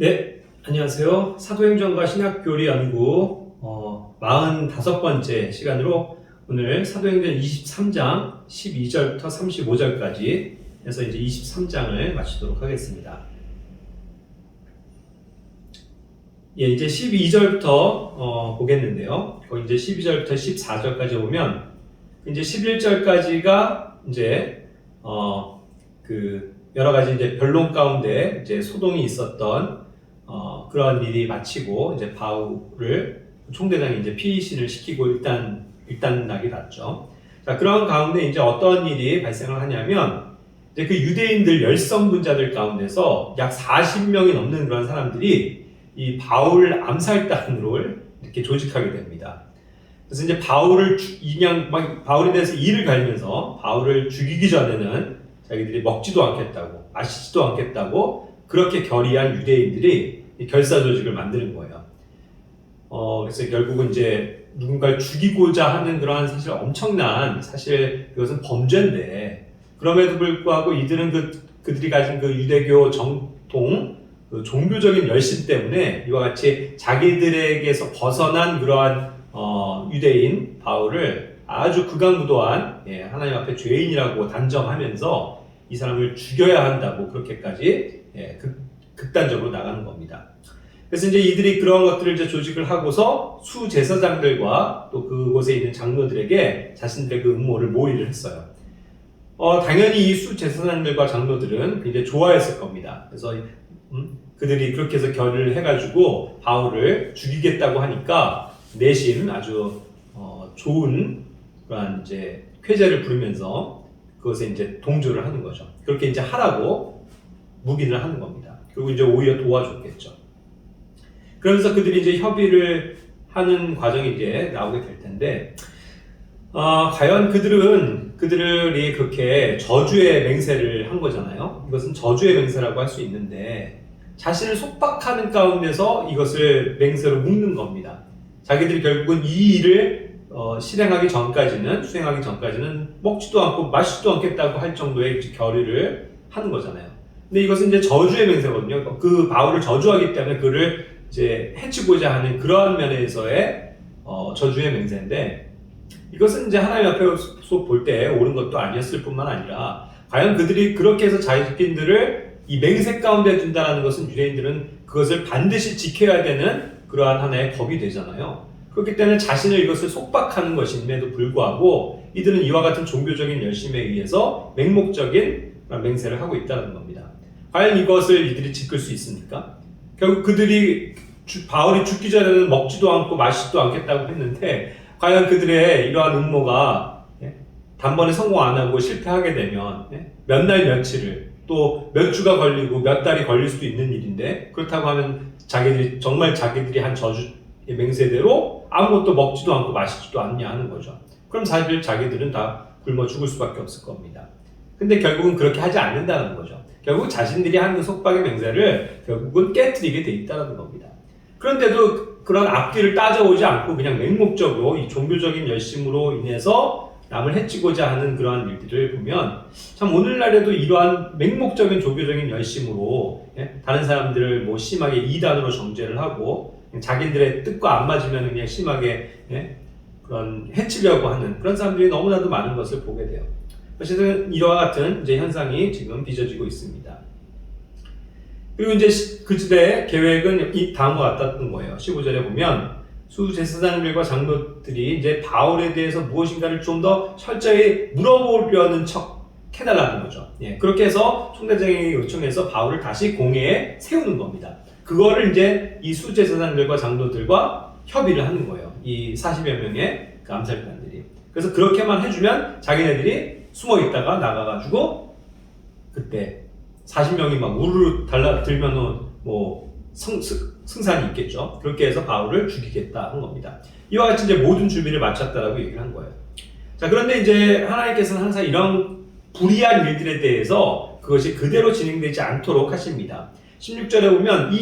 네, 안녕하세요. 사도행전과 신약교리 연구 45번째 시간으로 오늘 사도행전 23장 12절부터 35절까지 해서 이제 23장을 마치도록 하겠습니다. 예, 이제 12절부터 보겠는데요. 거기 이제 12절부터 14절까지 보면 이제 11절까지가 이제 여러 가지 이제 변론 가운데 이제 소동이 있었던 그런 일이 마치고 이제 바울을 총대장이 이제 피신을 시키고 일단락이 났죠. 자, 그런 가운데 이제 어떤 일이 발생을 하냐면 이제 그 유대인들 열성분자들 가운데서 약 40명이 넘는 그런 사람들이 이 바울 암살단을 이렇게 조직하게 됩니다. 그래서 이제 바울에 대해서 이를 갈면서 바울을 죽이기 전에는 자기들이 먹지도 않겠다고, 마시지도 않겠다고 그렇게 결의한 유대인들이 결사 조직을 만드는 거예요. 그래서 결국은 이제 누군가를 죽이고자 하는 그러한 사실 엄청난 사실 그것은 범죄인데 그럼에도 불구하고 이들은 그들이 가진 그 유대교 정통 그 종교적인 열심 때문에 이와 같이 자기들에게서 벗어난 그러한 유대인 바울을 아주 극악무도한 하나님 앞에 죄인이라고 단정하면서 이 사람을 죽여야 한다고 그렇게까지 극단적으로 나가는 겁니다. 그래서 이제 이들이 그런 것들을 이제 조직을 하고서 수제사장들과 또 그곳에 있는 장로들에게 자신들의 그 음모를 모의를 했어요. 당연히 이 수제사장들과 장로들은 굉장히 좋아했을 겁니다. 그래서 그들이 그렇게 해서 결의를 해가지고 바울을 죽이겠다고 하니까 내심 아주 좋은 그런 이제 쾌재를 부르면서 그것에 이제 동조를 하는 거죠. 그렇게 이제 하라고 묵인을 하는 겁니다. 그리고 이제 오히려 도와줬겠죠. 그러면서 그들이 이제 협의를 하는 과정이 이제 나오게 될 텐데, 과연 그들이 그렇게 저주의 맹세를 한 거잖아요. 이것은 저주의 맹세라고 할 수 있는데, 자신을 속박하는 가운데서 이것을 맹세로 묶는 겁니다. 자기들이 결국은 이 일을 수행하기 전까지는 먹지도 않고 마시지도 않겠다고 할 정도의 결의를 하는 거잖아요. 근데 이것은 이제 저주의 맹세거든요. 그 바울을 저주하기 때문에 그를 이제 해치고자 하는 그러한 면에서의 저주의 맹세인데 이것은 이제 하나님 앞에서 볼 때 옳은 것도 아니었을 뿐만 아니라 과연 그들이 그렇게 해서 자신들을 이 맹세 가운데 둔다는 것은 유대인들은 그것을 반드시 지켜야 되는 그러한 하나의 법이 되잖아요. 그렇기 때문에 자신을 이것을 속박하는 것임에도 불구하고 이들은 이와 같은 종교적인 열심에 의해서 맹목적인 맹세를 하고 있다는 겁니다. 과연 이것을 이들이 지킬 수 있습니까? 결국 그들이 바울이 죽기 전에는 먹지도 않고 마시지도 않겠다고 했는데 과연 그들의 이러한 음모가 단번에 성공 안 하고 실패하게 되면 몇 날 며칠을 또 몇 주가 걸리고 몇 달이 걸릴 수도 있는 일인데 그렇다고 하면 자기들이 한 저주의 맹세대로 아무것도 먹지도 않고 마시지도 않냐 하는 거죠. 그럼 사실 자기들은 다 굶어 죽을 수밖에 없을 겁니다. 근데 결국은 그렇게 하지 않는다는 거죠. 결국 자신들이 하는 속박의 맹세를 결국은 깨트리게 돼 있다는 겁니다. 그런데도 그런 앞뒤를 따져오지 않고 그냥 맹목적으로 이 종교적인 열심으로 인해서 남을 해치고자 하는 그러한 일들을 보면 참 오늘날에도 이러한 맹목적인 종교적인 열심으로 다른 사람들을 뭐 심하게 이단으로 정죄를 하고 자기들의 뜻과 안 맞으면 그냥 심하게 그런 해치려고 하는 그런 사람들이 너무나도 많은 것을 보게 돼요. 어쨌든 이와 같은 이제 현상이 지금 빚어지고 있습니다. 그리고 이제 그 시대의 계획은 이 다음과 같았던 거예요. 15절에 보면 수제사장들과 장로들이 이제 바울에 대해서 무엇인가를 좀 더 철저히 물어보려는 척 해달라는 거죠. 그렇게 해서 총대장에게 요청해서 바울을 다시 공회에 세우는 겁니다. 그거를 이제 이 수제사장들과 장로들과 협의를 하는 거예요. 이 40여 명의 그 암살단들이. 그래서 그렇게만 해주면 자기네들이 숨어 있다가 나가가지고 그때 40명이 막 우르르 달라들면은 뭐 승산이 있겠죠. 그렇게 해서 바울을 죽이겠다 한 겁니다. 이와 같이 이제 모든 준비를 마쳤다라고 얘기를 한 거예요. 자, 그런데 이제 하나님께서는 항상 이런 불의한 일들에 대해서 그것이 그대로 진행되지 않도록 하십니다. 16절에 보면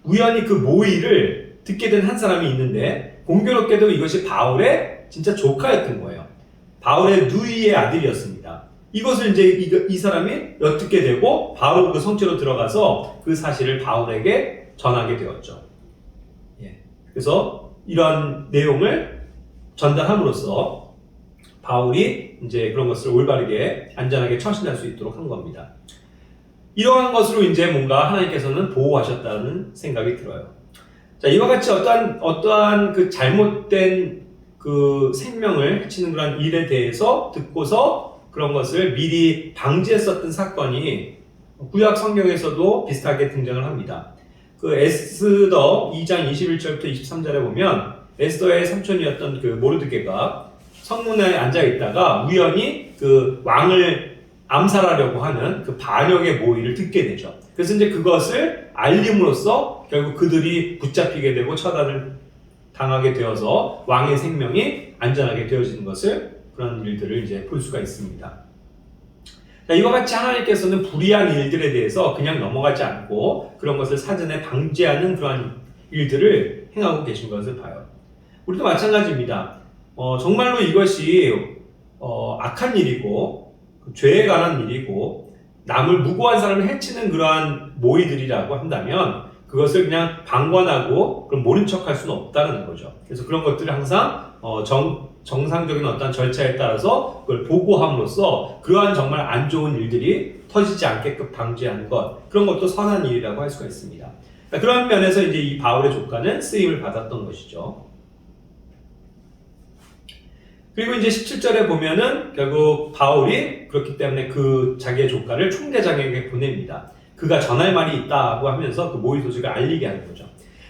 우연히 그 모의를 듣게 된 한 사람이 있는데 공교롭게도 이것이 바울의 진짜 조카였던 거예요. 바울의 누이의 아들이었습니다. 이것을 이제 이 사람이 엿듣게 되고 바로 그 성체로 들어가서 그 사실을 바울에게 전하게 되었죠. 예. 그래서 이런 내용을 전달함으로써 바울이 이제 그런 것을 올바르게 안전하게 처신할 수 있도록 한 겁니다. 이러한 것으로 이제 뭔가 하나님께서는 보호하셨다는 생각이 들어요. 자, 이와 같이 어떠한 그 잘못된 그 생명을 해치는 그런 일에 대해서 듣고서 그런 것을 미리 방지했었던 사건이 구약 성경에서도 비슷하게 등장을 합니다. 그 에스더 2장 21절부터 23절에 보면 에스더의 삼촌이었던 그 모르드게가 성문에 앉아 있다가 우연히 그 왕을 암살하려고 하는 그 반역의 모의를 듣게 되죠. 그래서 이제 그것을 알림으로써 결국 그들이 붙잡히게 되고 처단을 당하게 되어서 왕의 생명이 안전하게 되어지는 것을 그런 일들을 이제 볼 수가 있습니다. 자, 이와 같이 하나님께서는 불의한 일들에 대해서 그냥 넘어가지 않고 그런 것을 사전에 방지하는 그러한 일들을 행하고 계신 것을 봐요. 우리도 마찬가지입니다. 정말로 이것이 악한 일이고 죄에 관한 일이고 남을 무고한 사람을 해치는 그러한 모의들이라고 한다면 그것을 그냥 방관하고 그럼 모른 척할 수는 없다는 거죠. 그래서 그런 것들을 항상 정상적인 어떤 절차에 따라서 그걸 보고함으로써 그러한 정말 안 좋은 일들이 터지지 않게끔 방지하는 것, 그런 것도 선한 일이라고 할 수가 있습니다. 그런 면에서 이제 이 바울의 조카는 쓰임을 받았던 것이죠. 그리고 이제 17절에 보면은 결국 바울이 그렇기 때문에 그 자기의 조카를 총대장에게 보냅니다. 그가 전할 말이 있다고 하면서 그 모의 소식을 알리게 하는 거죠.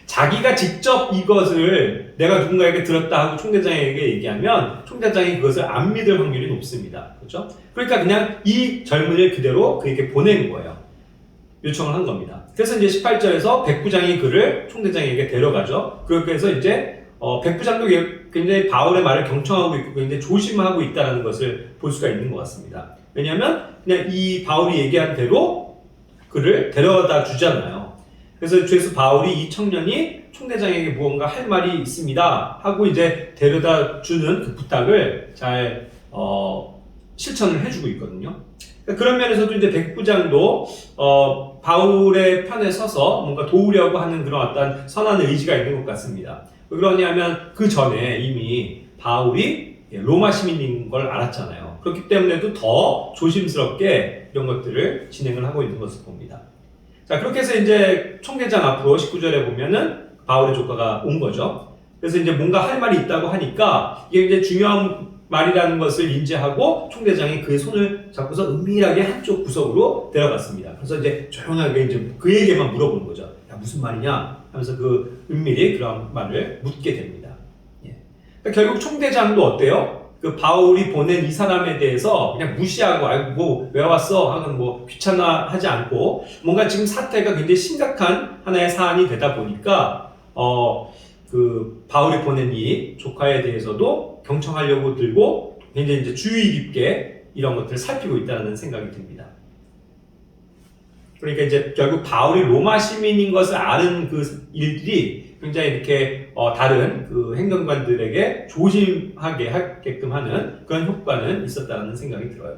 자기가 직접 이것을 내가 누군가에게 들었다 하고 총대장에게 얘기하면 총대장이 그것을 안 믿을 확률이 높습니다. 그렇죠? 그러니까 그냥 이 젊은이를 그대로 그에게 보낸 거예요. 요청을 한 겁니다. 그래서 이제 18절에서 백부장이 그를 총대장에게 데려가죠. 그렇게 해서 이제 백부장도 굉장히 바울의 말을 경청하고 있고 굉장히 조심하고 있다는 것을 볼 수가 있는 것 같습니다. 왜냐하면 그냥 이 바울이 얘기한 대로 그를 데려다 주잖아요. 그래서 바울이 이 청년이 총대장에게 무언가 할 말이 있습니다 하고 이제 데려다 주는 그 부탁을 잘 실천을 해주고 있거든요. 그런 면에서도 이제 백부장도 바울의 편에 서서 뭔가 도우려고 하는 그런 어떤 선한 의지가 있는 것 같습니다. 왜 그러냐면 그 전에 이미 바울이 로마 시민인 걸 알았잖아요. 그렇기 때문에도 더 조심스럽게 이런 것들을 진행을 하고 있는 것을 봅니다. 자, 그렇게 해서 이제 총대장 앞으로 19절에 보면은 바울의 조카가 온 거죠. 그래서 이제 뭔가 할 말이 있다고 하니까 이게 이제 중요한 말이라는 것을 인지하고 총대장이 그의 손을 잡고서 은밀하게 한쪽 구석으로 데려갔습니다. 그래서 이제 조용하게 이제 그에게만 물어보는 거죠. 야, 무슨 말이냐? 하면서 그 은밀히 그런 말을 묻게 됩니다. 예. 그러니까 결국 총대장도 어때요? 그 바울이 보낸 이 사람에 대해서 그냥 무시하고 아이고 뭐 왜 왔어? 하는 뭐 귀찮아하지 않고 뭔가 지금 사태가 굉장히 심각한 하나의 사안이 되다 보니까 그 바울이 보낸 이 조카에 대해서도 경청하려고 들고 굉장히 이제 주의 깊게 이런 것들을 살피고 있다는 생각이 듭니다. 그러니까 이제 결국 바울이 로마 시민인 것을 아는 그 일들이 굉장히 이렇게 다른 그 행정관들에게 조심하게 하게끔 하는 그런 효과는 있었다는 생각이 들어요.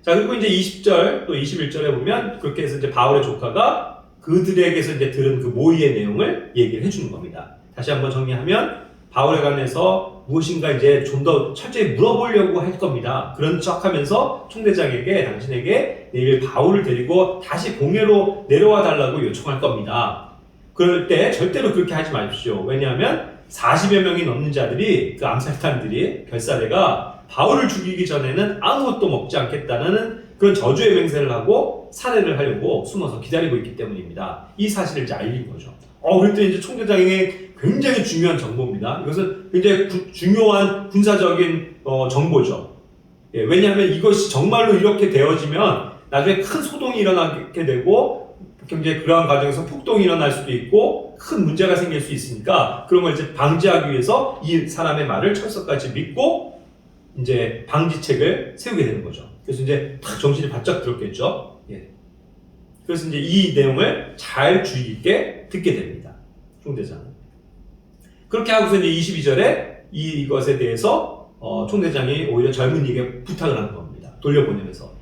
자, 그리고 이제 20절 또 21절에 보면 그렇게 해서 이제 바울의 조카가 그들에게서 이제 들은 그 모의의 내용을 얘기를 해주는 겁니다. 다시 한번 정리하면 바울에 관해서 무엇인가 이제 좀 더 철저히 물어보려고 할 겁니다. 그런 척 하면서 총대장에게 당신에게 내일 바울을 데리고 다시 공회로 내려와 달라고 요청할 겁니다. 그럴 때 절대로 그렇게 하지 마십시오. 왜냐하면 40여 명이 넘는 자들이 그 암살탄들이 별사대가 바울을 죽이기 전에는 아무것도 먹지 않겠다는 그런 저주의 맹세를 하고 살해를 하려고 숨어서 기다리고 있기 때문입니다. 이 사실을 이제 알린 거죠. 그랬더니 이제 총대장에게 굉장히 중요한 정보입니다. 이것은 굉장히 중요한 군사적인 정보죠. 예, 왜냐하면 이것이 정말로 이렇게 되어지면 나중에 큰 소동이 일어나게 되고 굉장히 그러한 과정에서 폭동이 일어날 수도 있고 큰 문제가 생길 수 있으니까 그런 걸 이제 방지하기 위해서 이 사람의 말을 철석같이 믿고 이제 방지책을 세우게 되는 거죠. 그래서 이제 딱 정신이 바짝 들었겠죠. 예. 그래서 이제 이 내용을 잘 주의 깊게 듣게 됩니다. 총대장은. 그렇게 하고서 이제 22절에 이것에 대해서 총대장이 오히려 젊은이에게 부탁을 하는 겁니다. 돌려보내면서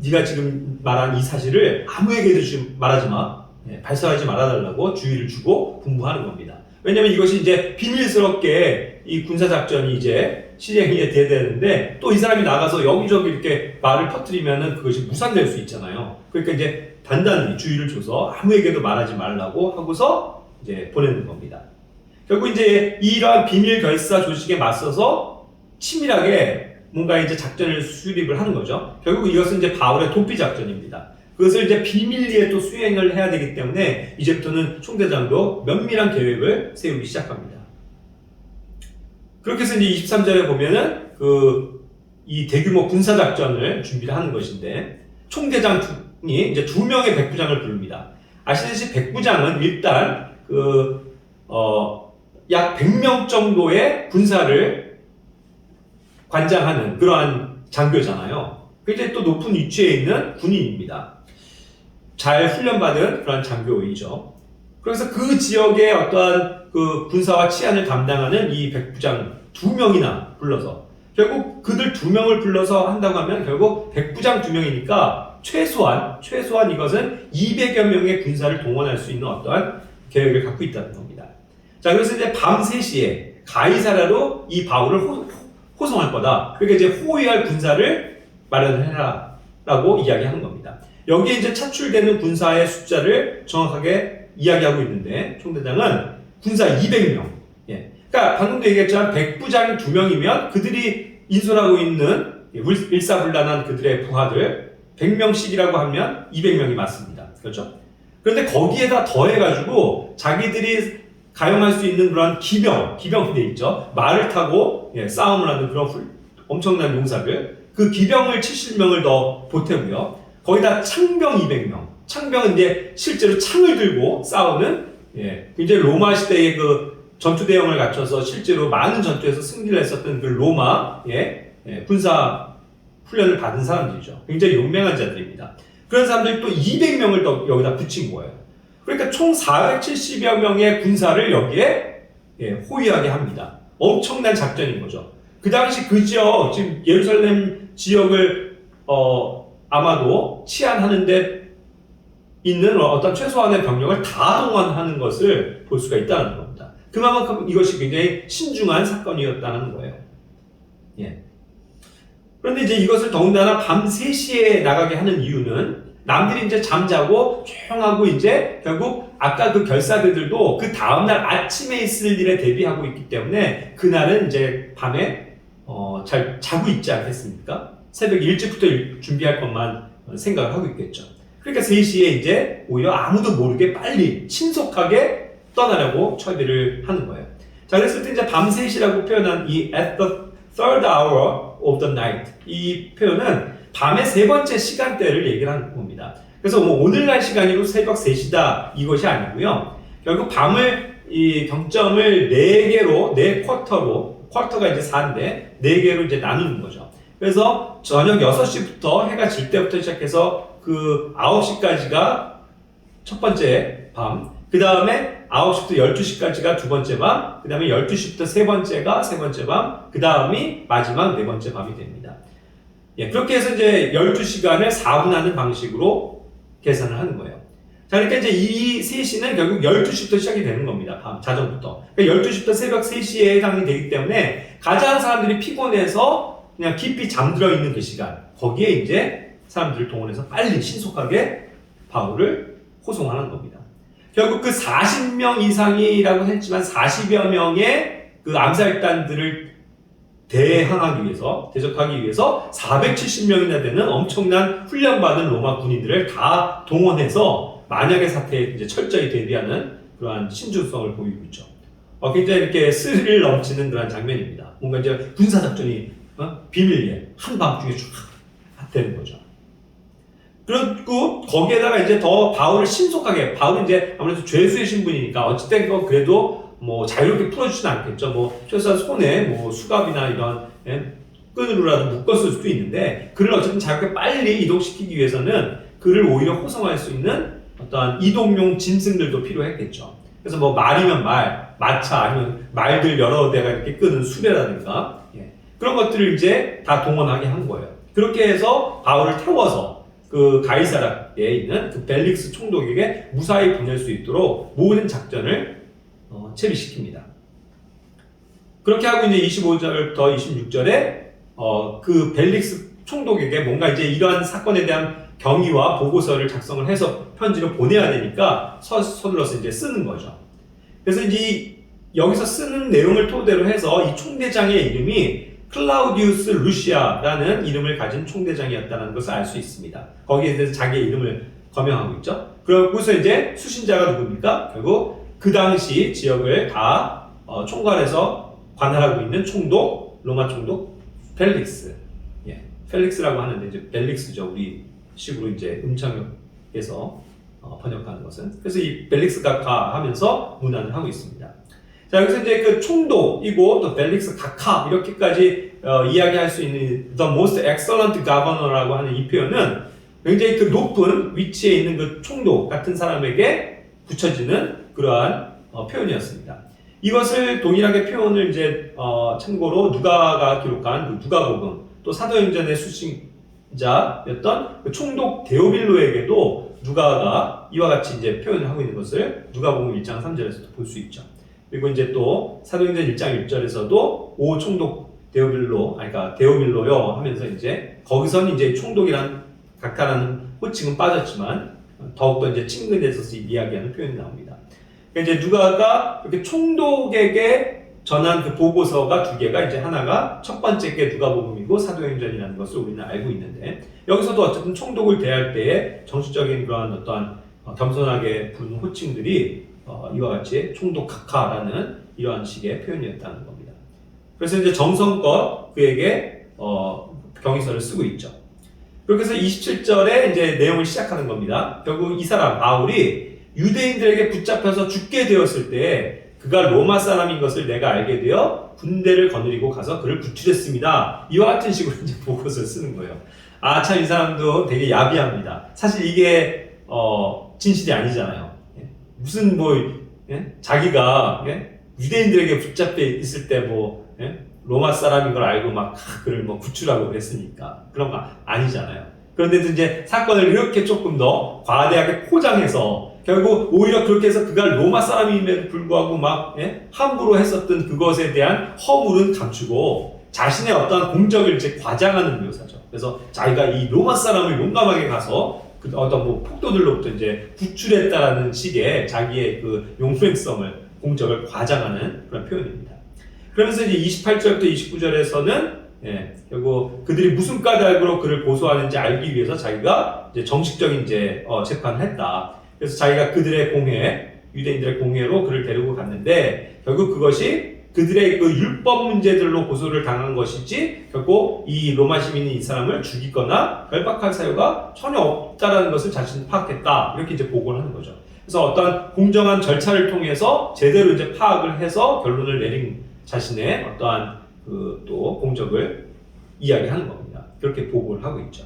네가 지금 말한 이 사실을 아무에게도 말하지 마. 발설하지 말아달라고 주의를 주고 분부하는 겁니다. 왜냐면 이것이 이제 비밀스럽게 이 군사작전이 이제 시행이 돼야 되는데 또 이 사람이 나가서 여기저기 이렇게 말을 퍼뜨리면은 그것이 무산될 수 있잖아요. 그러니까 이제 단단히 주의를 줘서 아무에게도 말하지 말라고 하고서 이제 보내는 겁니다. 결국 이제 이러한 비밀 결사 조직에 맞서서 치밀하게 뭔가 이제 작전을 수립을 하는 거죠. 결국 이것은 이제 바울의 도피 작전입니다. 그것을 이제 비밀리에 또 수행을 해야 되기 때문에 이제부터는 총대장도 면밀한 계획을 세우기 시작합니다. 그렇게 해서 이제 23절에 보면은 이 대규모 군사작전을 준비를 하는 것인데 총대장이 이제 2명의 백부장을 부릅니다. 아시다시피 백부장은 일단 약 100명 정도의 군사를 관장하는 그러한 장교잖아요. 굉장히 또 높은 위치에 있는 군인입니다. 잘 훈련받은 그런 장교이죠. 그래서 그 지역의 어떠한 그 군사와 치안을 담당하는 이 백부장 2명이나 불러서 결국 그들 2명을 불러서 한다고 하면 결국 백부장 2명이니까 최소한 이것은 200여 명의 군사를 동원할 수 있는 어떠한 계획을 갖고 있다는 겁니다. 자, 그래서 이제 밤 3시에 가이사랴로 이 바울을 호송할 거다. 그러니까 이제 호위할 군사를 마련해라 라고 이야기하는 겁니다. 여기에 이제 차출되는 군사의 숫자를 정확하게 이야기하고 있는데 총대장은 군사 200명. 그러니까 방금도 얘기했지만 백부장이 2명이면 그들이 인솔하고 있는 일사불란한 그들의 부하들 100명씩이라고 하면 200명이 맞습니다. 그렇죠? 그런데 거기에다 더해가지고 자기들이 가용할 수 있는 그런 기병 돼 있죠. 말을 타고 싸움을 하는 그런 엄청난 용사들, 그 기병을 70명을 더 보태고요. 거기다 창병 200명. 창병은 이제 실제로 창을 들고 싸우는 굉장히 로마 시대의 그 전투 대형을 갖춰서 실제로 많은 전투에서 승리를 했었던 그 로마의 군사 훈련을 받은 사람들이죠. 굉장히 용맹한 자들입니다. 그런 사람들이 또 200명을 더 여기다 붙인 거예요. 그러니까 총 470여 명의 군사를 여기에 호위하게 합니다. 엄청난 작전인 거죠. 그 당시 그 지역, 지금 예루살렘 지역을 아마도 치안하는 데 있는 어떤 최소한의 병력을 다 동원하는 것을 볼 수가 있다는 겁니다. 그만큼 이것이 굉장히 신중한 사건이었다는 거예요. 그런데 이제 이것을 더군다나 밤 3시에 나가게 하는 이유는 남들이 이제 잠자고 조용하고 이제 결국 아까 그 결사대들도 그 다음날 아침에 있을 일에 대비하고 있기 때문에 그날은 이제 밤에 잘 자고 있지 않겠습니까? 새벽 일찍부터 준비할 것만 생각을 하고 있겠죠. 그러니까 3시에 이제 오히려 아무도 모르게 빨리 신속하게 떠나려고 처리를 하는 거예요. 자, 그랬을 때 이제 밤 3시라고 표현한 이 at the third hour of the night 이 표현은 밤의 3번째 시간대를 얘기를 하는 겁니다. 그래서 뭐 오늘날 시간으로 새벽 3시다 이것이 아니고요. 결국 밤을 이 경점을 4개로 4쿼터로 쿼터가 이제 4인데 4개로 이제 나누는 거죠. 그래서 저녁 6시부터 해가 질 때부터 시작해서 그 9시까지가 첫 번째 밤, 그 다음에 9시부터 12시까지가 두 번째 밤, 그 다음에 12시부터 세 번째가 세 번째 밤, 그 다음이 마지막 네 번째 밤이 됩니다. 그렇게 해서 이제 12시간을 4분하는 방식으로 계산을 하는 거예요. 자, 그러니까 이제 이 3시는 결국 12시부터 시작이 되는 겁니다. 밤, 자정부터. 그러니까 12시부터 새벽 3시에 해당이 되기 때문에 가장 사람들이 피곤해서 그냥 깊이 잠들어 있는 그 시간, 거기에 이제 사람들을 동원해서 빨리 신속하게 바울을 호송하는 겁니다. 결국 그 40명 이상이라고 했지만 40여 명의 그 암살단들을 대항하기 위해서, 대적하기 위해서 470명이나 되는 엄청난 훈련받은 로마 군인들을 다 동원해서 만약의 사태에 이제 철저히 대비하는 그러한 신중성을 보이고 있죠. 굉장히 이렇게 스릴 넘치는 그런 장면입니다. 뭔가 이제 군사작전이 비밀리에 한밤중에 쫙 되는 거죠. 그리고 거기에다가 이제 더 바울을 신속하게, 바울은 이제 아무래도 죄수의 신분이니까 어찌됐건 그래도 뭐 자유롭게 풀어주진 않겠죠. 뭐 최소한 손에 뭐 수갑이나 이런 끈으로라도 묶었을 수도 있는데 그를 어쨌든 자유롭게 빨리 이동시키기 위해서는 그를 오히려 호송할 수 있는 어떤 이동용 짐승들도 필요했겠죠. 그래서 뭐 말이면 말, 마차 아니면 말들 여러 대가 이렇게 끄는 수레라든가 그런 것들을 이제 다 동원하게 한 거예요. 그렇게 해서 바울을 태워서 그 가이사라에 있는 그 벨릭스 총독에게 무사히 보낼 수 있도록 모든 작전을 채비시킵니다. 그렇게 하고 이제 25절부터 26절에 그 벨릭스 총독에게 뭔가 이제 이러한 사건에 대한 경위와 보고서를 작성을 해서 편지를 보내야 되니까 서둘러서 이제 쓰는 거죠. 그래서 이제 여기서 쓰는 내용을 토대로 해서 이 총대장의 이름이 클라우디우스 루시아라는 이름을 가진 총대장이었다는 것을 알 수 있습니다. 거기에 대해서 자기의 이름을 거명하고 있죠. 그러고서 이제 수신자가 누굽니까? 결국 그 당시 지역을 다 총괄해서 관할하고 있는 총독, 로마 총독 펠릭스. 예, 펠릭스라고 하는데 이제 벨릭스죠. 우리 식으로 이제 음창역에서 번역하는 것은. 그래서 이 벨릭스가 가 하면서 문안을 하고 있습니다. 자, 여기서 이제 그 총독이고 또 벨릭스 가카 이렇게까지 이야기할 수 있는 the most excellent governor라고 하는 이 표현은 굉장히 그 높은 위치에 있는 그 총독 같은 사람에게 붙여지는 그러한 표현이었습니다. 이것을 동일하게 표현을 이제 참고로 누가가 기록한 그 누가복음 또 사도행전의 수신자였던 그 총독 데오빌로에게도 누가가 이와 같이 이제 표현을 하고 있는 것을 누가복음 1장 3절에서도 볼 수 있죠. 그리고 이제 또 사도행전 1장 1절에서도 오 총독 데오빌로, 그러니까 데오빌로요 하면서 이제 거기서는 이제 총독이란 각하라는 호칭은 빠졌지만 더욱더 이제 친근해서 이야기하는 표현이 나옵니다. 그러니까 이제 누가가 이렇게 총독에게 전한 그 보고서가 두 개가 이제 하나가 첫 번째 게 누가복음이고 사도행전이라는 것을 우리는 알고 있는데 여기서도 어쨌든 총독을 대할 때에 정식적인 그러한 어떠한 겸손하게 부르는 호칭들이 이와 같이 총독 각하라는 이러한 식의 표현이었다는 겁니다. 그래서 이제 정성껏 그에게 경위서를 쓰고 있죠. 그렇게 해서 27절에 이제 내용을 시작하는 겁니다. 결국 이 사람 바울이 유대인들에게 붙잡혀서 죽게 되었을 때 그가 로마 사람인 것을 내가 알게 되어 군대를 거느리고 가서 그를 구출했습니다. 이와 같은 식으로 이제 보고서를 쓰는 거예요. 아, 참 이 사람도 되게 야비합니다. 사실 이게 진실이 아니잖아요. 무슨 자기가 유대인들에게 붙잡혀 있을 때 로마 사람인 걸 알고 막 그를 구출하고 그랬으니까 그런 거 아니잖아요. 그런데도 이제 사건을 이렇게 조금 더 과대하게 포장해서 결국 오히려 그렇게 해서 그가 로마 사람임에도 불구하고 함부로 했었던 그것에 대한 허물은 감추고 자신의 어떠한 공적을 이제 과장하는 묘사죠. 그래서 자기가 이 로마 사람을 용감하게 가서 그 어떤 폭도들로부터 이제 구출했다라는 식의 자기의 그 용맹성을 공적을 과장하는 그런 표현입니다. 그러면서 이제 28절부터 29절에서는 결국 그들이 무슨 까닭으로 그를 고소하는지 알기 위해서 자기가 이제 정식적인 이제 재판을 했다. 그래서 자기가 그들의 공회, 유대인들의 공회로 그를 데리고 갔는데 결국 그것이 그들의 그 율법 문제들로 고소를 당한 것이지 결국 이 로마 시민이 이 사람을 죽이거나 결박할 사유가 전혀 없다라는 것을 자신이 파악했다. 이렇게 이제 보고를 하는 거죠. 그래서 어떤 공정한 절차를 통해서 제대로 이제 파악을 해서 결론을 내린 자신의 어떠한 그 또 공적을 이야기하는 겁니다. 그렇게 보고를 하고 있죠.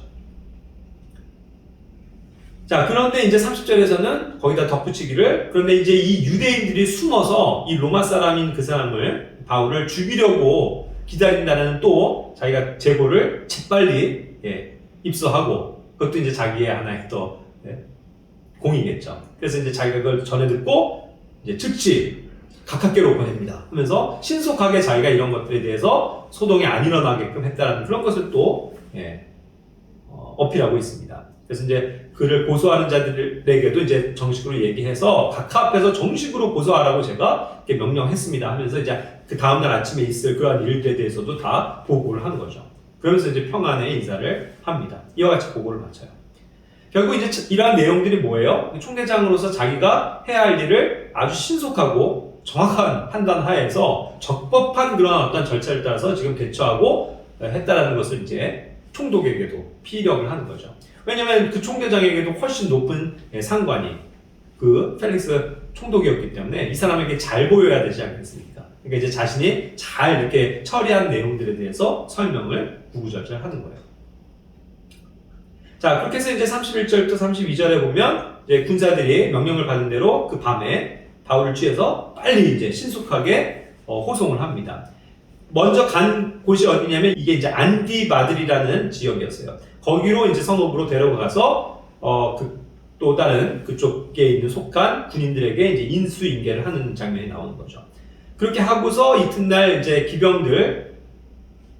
자, 그런데 이제 30절에서는 거기다 덧붙이기를 그런데 이제 이 유대인들이 숨어서 이 로마 사람인 그 사람을 바울을 죽이려고 기다린다는 또 자기가 재고를 재빨리 입수하고 그것도 이제 자기의 하나의 또 공이겠죠. 그래서 이제 자기가 그걸 전해 듣고 이제 즉시 각하께로 보냅니다. 하면서 신속하게 자기가 이런 것들에 대해서 소동이 안 일어나게끔 했다는 그런 것을 또 어필하고 있습니다. 그래서 이제 그를 고소하는 자들에게도 이제 정식으로 얘기해서 각하 앞에서 정식으로 고소하라고 제가 이렇게 명령했습니다 하면서 이제 그 다음날 아침에 있을 그러한 일들에 대해서도 다 보고를 하는 거죠. 그러면서 이제 평안의 인사를 합니다. 이와 같이 보고를 마쳐요. 결국 이제 이러한 내용들이 뭐예요? 총대장으로서 자기가 해야 할 일을 아주 신속하고 정확한 판단 하에서 적법한 그런 어떤 절차를 따라서 지금 대처하고 했다라는 것을 이제 총독에게도 피력을 하는 거죠. 왜냐하면 그 총대장에게도 훨씬 높은 상관이 그 펠릭스 총독이었기 때문에 이 사람에게 잘 보여야 되지 않겠습니까? 그러니까 이제 자신이 잘 이렇게 처리한 내용들에 대해서 설명을 구구절절 하는 거예요. 자, 그렇게 해서 이제 31절부터 32절에 보면 이제 군사들이 명령을 받은 대로 그 밤에 바울을 취해서 빨리 이제 신속하게 호송을 합니다. 먼저 간 곳이 어디냐면 이게 이제 안디바들이라는 지역이었어요. 거기로 이제 성읍으로 데려가서 또 다른 그쪽에 있는 속한 군인들에게 이제 인수인계를 하는 장면이 나오는 거죠. 그렇게 하고서 이튿날 이제 기병들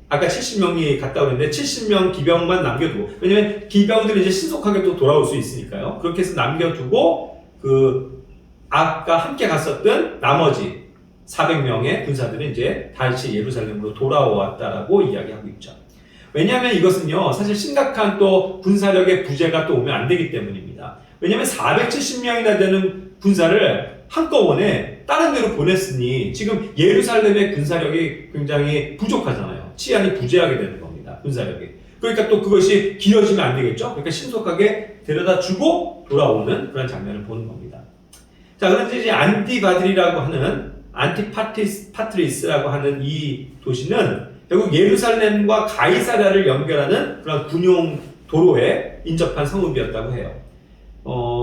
아까 70명이 갔다 오는데 70명 기병만 남겨두고, 왜냐면 기병들이 이제 신속하게 또 돌아올 수 있으니까요. 그렇게 해서 남겨두고 아까 함께 갔었던 나머지 400명의 군사들은 이제 다시 예루살렘으로 돌아왔다라고 이야기하고 있죠. 왜냐하면 이것은요, 사실 심각한 또 군사력의 부재가 또 오면 안 되기 때문입니다. 왜냐하면 470명이나 되는 군사를 한꺼번에 다른 데로 보냈으니 지금 예루살렘의 군사력이 굉장히 부족하잖아요. 치안이 부재하게 되는 겁니다. 군사력이. 그러니까 또 그것이 길어지면 안 되겠죠. 그러니까 신속하게 데려다 주고 돌아오는 그런 장면을 보는 겁니다. 자, 그런데 이제 안티바들이라고 하는 안티파트리스라고 하는 이 도시는 결국 예루살렘과 가이사랴를 연결하는 그런 군용 도로에 인접한 성읍이었다고 해요.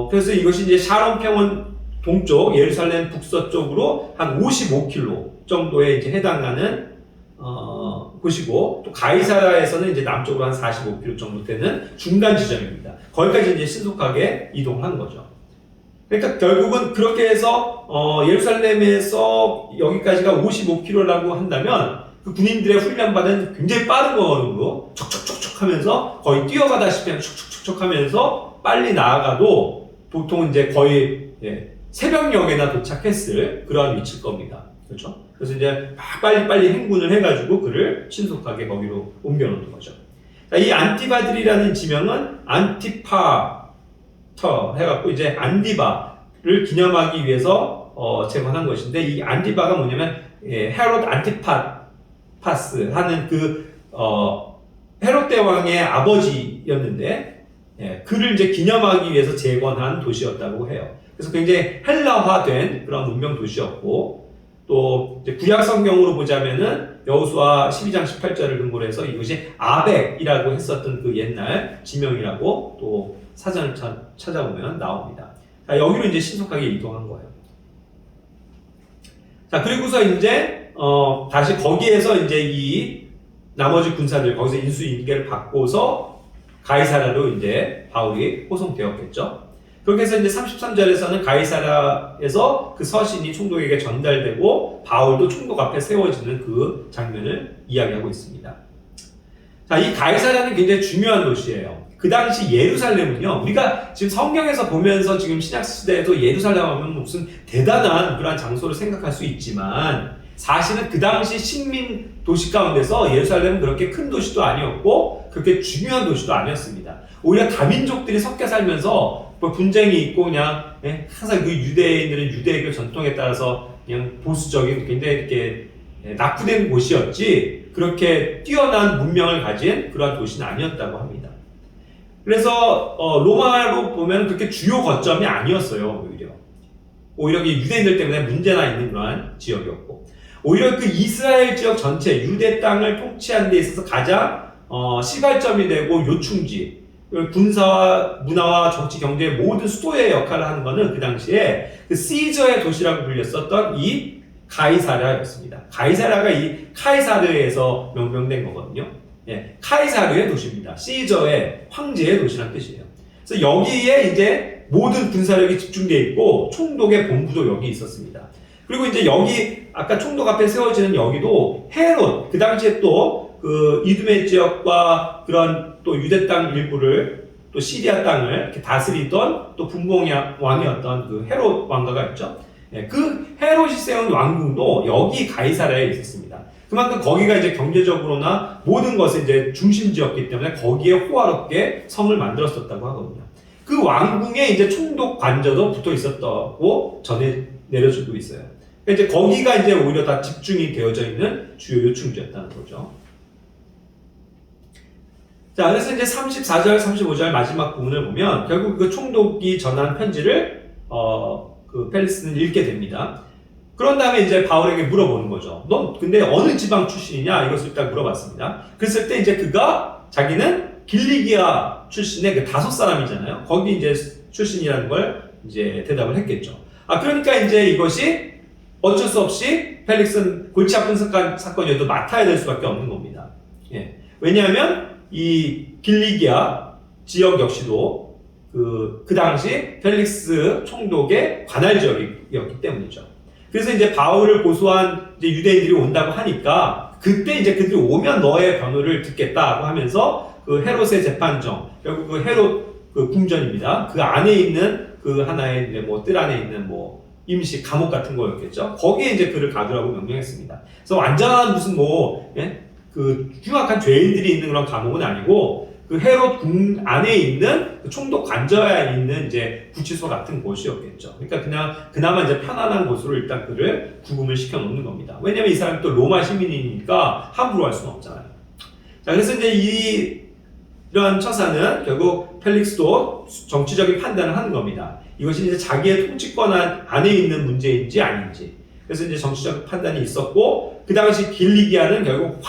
그래서 이것이 이제 샤론 평원 동쪽, 예루살렘 북서쪽으로 한 55km 정도에 이제 해당하는 곳이고, 또 가이사랴에서는 이제 남쪽으로 한 45km 정도 되는 중간 지점입니다. 거기까지 이제 신속하게 이동한 거죠. 그러니까 결국은 그렇게 해서 예루살렘에서 여기까지가 55km라고 한다면 그 군인들의 훈련받은 굉장히 빠른 걸음으로 척척척척 하면서 거의 뛰어가다시피 척척척척 하면서 빨리 나아가도 보통 이제 거의 새벽녘에나 도착했을 그러한 위치일 겁니다. 그렇죠? 그래서 이제 빨리빨리 행군을 해가지고 그를 신속하게 거기로 옮겨놓는 거죠. 자, 이 안티바들이라는 지명은 안티파터 해갖고 이제 안디바를 기념하기 위해서 제공한 것인데, 이 안디바가 뭐냐면 헤롯 안티파스 하는 헤롯 대왕의 아버지였는데, 그를 이제 기념하기 위해서 재건한 도시였다고 해요. 그래서 굉장히 헬라화된 그런 문명 도시였고, 또 이제 구약 성경으로 보자면은 여호수아 12장 18절을 근거로 해서 이것이 아벡이라고 했었던 그 옛날 지명이라고 또 사전을 찾아보면 나옵니다. 자, 여기로 이제 신속하게 이동한 거예요. 자, 그리고서 이제 다시 거기에서 이제 이 나머지 군사들 거기서 인수인계를 받고서 가이사랴로 이제 바울이 호송되었겠죠. 그렇게 해서 이제 33절에서는 가이사랴에서 그 서신이 총독에게 전달되고 바울도 총독 앞에 세워지는 그 장면을 이야기하고 있습니다. 자, 이 가이사랴는 굉장히 중요한 도시예요. 그 당시 예루살렘은요, 우리가 지금 성경에서 보면서 지금 신약시대에도 예루살렘 하면 무슨 대단한 그런 장소를 생각할 수 있지만, 사실은 그 당시 식민 도시 가운데서 예루살렘은 그렇게 큰 도시도 아니었고 그렇게 중요한 도시도 아니었습니다. 오히려 다민족들이 섞여 살면서 분쟁이 있고 그냥 항상 그 유대인들은 유대교 전통에 따라서 그냥 보수적인 굉장히 이렇게 낙후된 곳이었지 그렇게 뛰어난 문명을 가진 그러한 도시는 아니었다고 합니다. 그래서 로마로 보면 그렇게 주요 거점이 아니었어요. 오히려 유대인들 때문에 문제나 있는 그러한 지역이었고, 오히려 그 이스라엘 지역 전체 유대 땅을 통치하는 데 있어서 가장 시발점이 되고 요충지, 군사와 문화와 정치 경제의 모든 수도의 역할을 하는 것은 그 당시에 그 시저의 도시라고 불렸었던 이 가이사랴였습니다. 가이사랴가 이 카이사르에서 명명된 거거든요. 카이사르의 도시입니다. 시저의 황제의 도시란 뜻이에요. 그래서 여기에 이제 모든 군사력이 집중되어 있고 총독의 본부도 여기 있었습니다. 그리고 이제 여기 아까 총독 앞에 세워지는 여기도 헤롯, 그 당시에 또 그 이두메 지역과 그런 또 유대 땅 일부를 또 시리아 땅을 이렇게 다스리던 또 분봉왕이었던 그 헤롯 왕가가 있죠. 그 헤롯이 세운 왕궁도 여기 가이사랴에 있었습니다. 그만큼 거기가 이제 경제적으로나 모든 것의 이제 중심지였기 때문에 거기에 호화롭게 성을 만들었었다고 하거든요. 그 왕궁에 이제 총독 관저도 붙어 있었다고 전해 내려주고 있어요. 그러니까 이제 거기가 이제 오히려 다 집중이 되어져 있는 주요 요충지였다는 거죠. 자, 그래서 이제 34절, 35절 마지막 부분을 보면 결국 그 총독이 전한 편지를 그 펠리스는 읽게 됩니다. 그런 다음에 이제 바울에게 물어보는 거죠. 넌 근데 어느 지방 출신이냐? 이것을 딱 물어봤습니다. 그랬을 때 이제 자기는 길리기아 출신의 그 다섯 사람이잖아요. 거기 이제 출신이라는 걸 이제 대답을 했겠죠. 그러니까 이제 이것이 어쩔 수 없이 펠릭스는 골치 아픈 사건이어도 맡아야 될 수밖에 없는 겁니다. 예. 왜냐하면 이 길리기아 지역 역시도 그 당시 펠릭스 총독의 관할 지역이었기 때문이죠. 그래서 이제 바울을 고소한 이제 유대인들이 온다고 하니까 그때 이제 그들이 오면 너의 변호를 듣겠다고 하면서 그 헤롯의 재판정, 결국 그 헤롯 그 궁전입니다. 그 안에 있는 그 하나의 이제 뭐 뜰 안에 있는 뭐 임시 감옥 같은 거였겠죠. 거기에 이제 그를 가두라고 명령했습니다. 그래서 완전한 무슨 뭐 그 흉악한 죄인들이 있는 그런 감옥은 아니고 그 헤롯 궁 안에 있는 그 총독 관저에 있는 이제 구치소 같은 곳이었겠죠. 그러니까 그냥 그나마 이제 편안한 곳으로 일단 그를 구금을 시켜 놓는 겁니다. 왜냐면 이 사람이 또 로마 시민이니까 함부로 할 수는 없잖아요. 자, 그래서 이제 이런 처사는 결국 펠릭스도 정치적인 판단을 하는 겁니다. 이것이 이제 자기의 통치권 안에 있는 문제인지 아닌지. 그래서 이제 정치적 판단이 있었고, 그 당시 길리기아는 결국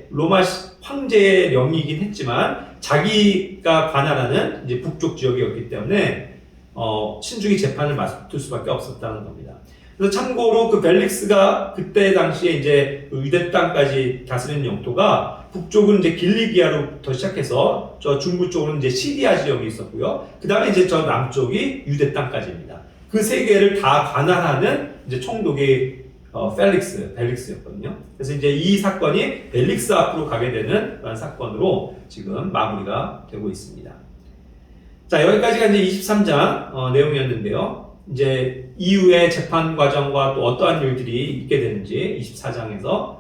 로마 황제의 영이긴 했지만, 자기가 관할하는 이제 북쪽 지역이었기 때문에, 신중히 재판을 맡을 수밖에 없었다는 겁니다. 그래서 참고로 그 펠릭스가 그때 당시에 이제 유대 땅까지 다스리는 영토가 북쪽은 이제 길리기아로부터 시작해서 저 중부 쪽으로는 이제 시리아 지역이 있었고요. 그 다음에 이제 저 남쪽이 유대 땅까지입니다. 그 세 개를 다 관할하는 이제 총독이 벨릭스였거든요. 그래서 이제 이 사건이 벨릭스 앞으로 가게 되는 그런 사건으로 지금 마무리가 되고 있습니다. 자, 여기까지가 이제 23장 내용이었는데요. 이제 이후의 재판 과정과 또 어떠한 일들이 있게 되는지 24장에서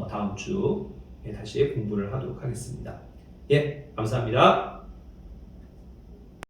다음 주에 다시 공부를 하도록 하겠습니다. 예, 감사합니다.